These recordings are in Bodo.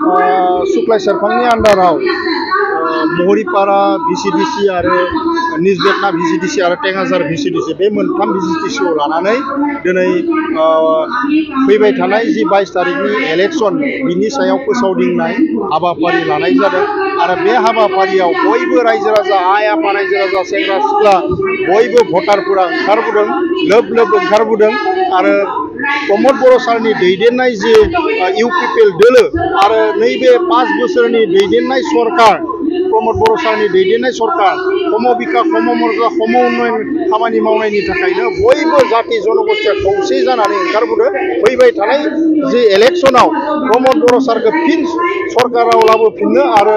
सुक्लाय सेरफांनि आन्डाराव महरीपारा भिसिडिसि आरो निजबेटना भिसिडिसि आरो टेंगाजार भिसिडिसि बे मोनथाम भिसिडिसिखौ लानानै दिनै फैबाय थानाय जि 22 तारिखनि इलेक्शन बिनि सायाव फोसावदिंनाय हाबाफारि लानाय जादों आरो बे हाबाफारियाव बयबो रायजो राजा आइ आफा रायजो राजा सेंग्रा सिख्ला बयबो भटारफोरा ओंखारबोदों लोब लोब ओंखारबोदों आरो प्रमद बर' सारनि दैदेननाय जि इउपिपिएल दोलो आरो नैबे 5 बोसोरनि दैदेननाय सरकार प्रमद बर' सारनि दैदेननाय सरकार खम बिकास खम मर्यादा खम उन्नयन खामानि मावनायनि थाखायनो बयबो जाति जनगोष्ठीया खौसे जानानै ओंखारबोदों फैबाय थानाय जि इलेक्शनाव प्रमद बर' सारखौ फिन सरकाराव लाबोफिननो आरो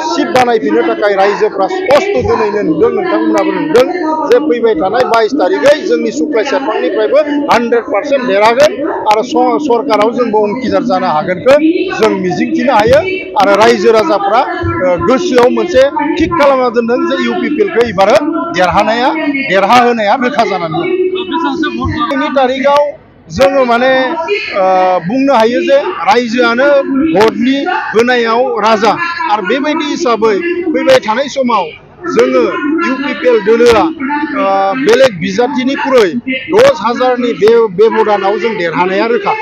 सिट बानायफिननो थाखाय रायजोफ्रा स्पष्ट दिनैनो नुदों नोंथांमोनाबो नुदों जे फैबाय थानाय 22 तारिखै जोंनि सुक्लाय सेरफांनिफ्रायबो 100% देरहागोन आरो सरकाराव जोंबो अंखिदार जानो हागोनखौ जों मिजिंथिनो हायो आरो रायजो राजाफ्रा गोसोआव मोनसे थिक खालामना दोनदों जे इउपिपिएलखौ एबार देरहाहोनाया रोखा जानानै दं। 2 तारिखआव जोङो माने बुंनो हायो जे रायजोआनो भटनि होनायाव राजा आरो बेबायदि हिसाबै फैबाय थानाय समाव जोङो इउपिपिएल दोलोआ बेलेग बिजाथिनिख्रुइ 10,000नि बेबदानाव जों देरहानाया रोखा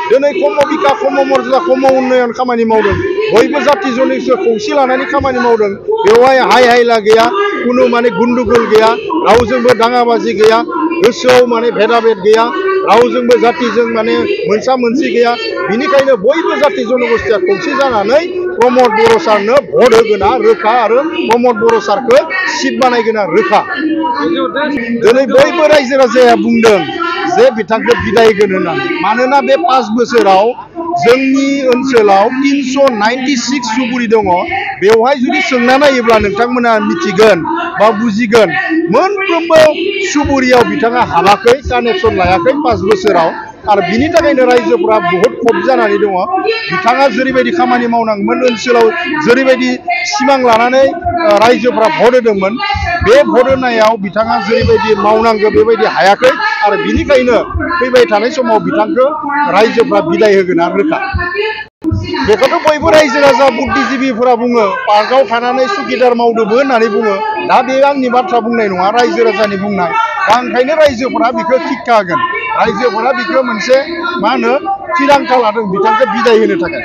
दिनै खम बिकास खम मर्यादा खम उन्नयन खामानि मावदों बयबो जाति जनगोष्ठी खौसे लानानै खामानि मावदों बेवहाय हाय हायला गैया कुनु माने गुन्डुगुल गैया रावजोंबो दाङाबाजि गैया गोसोआव माने भेदाभेद गैया रावजोंबो जातिजों माने मोनसा मोनसि गैया बिनिखायनो बयबो जाति जनगोष्ठीया खौसे जानानै प्रमद बर' सारनो भट होगोना रोखा आरो प्रमद बर' सारखौ सिट बानायगोना रोखा दिनै बयबो रायजो राजाया बुंदों जे बिथांखौ बिदाय होगोन होननानै मानोना बे 5 बोसोराव जोंनि ओनसोलाव 396 सुबुरि दङ बेवहाय जुदि सोंना नायोब्ला नोंथांमोना मिथिगोन बा बुजिगोन मोनफ्रोमबो सुबुरियाव बिथाङा हाबाखै कानेक्सन लायाखै 5 बोसोराव आरो बिनि थाखायनो रायजोफोरा बहुत खब जानानै दङ बिथाङा जेरैबायदि खामानि मावनांगौमोन ओनसोलाव जेरैबायदि सिमां लानानै रायजोफोरा भट होदोंमोन बे भट होनायाव बिथाङा जेरैबायदि मावनांगौ बेबायदि हायाखै आरो बिनिखायनो फैबाय थानाय समाव बिथांखौ रायजोफ्रा बिदाय होगोन आरो रोखा बेखौथ' बयबो रायजो राजा बुद्धिजीबीफोरा बुङो पार्कआव थानानै सुखिदार मावदोंबो होननानै बुङो दा बे आंनि बाथ्रा बुंनाय नङा रायजो राजानि बुंनाय दा ओंखायनो रायजोफोरा बेखौ थिखा होगोन रायजोफोरा बेखौ मोनसे मा होनो थिरांथा लादों बिथांखौ बिदाय होनो थाखाय।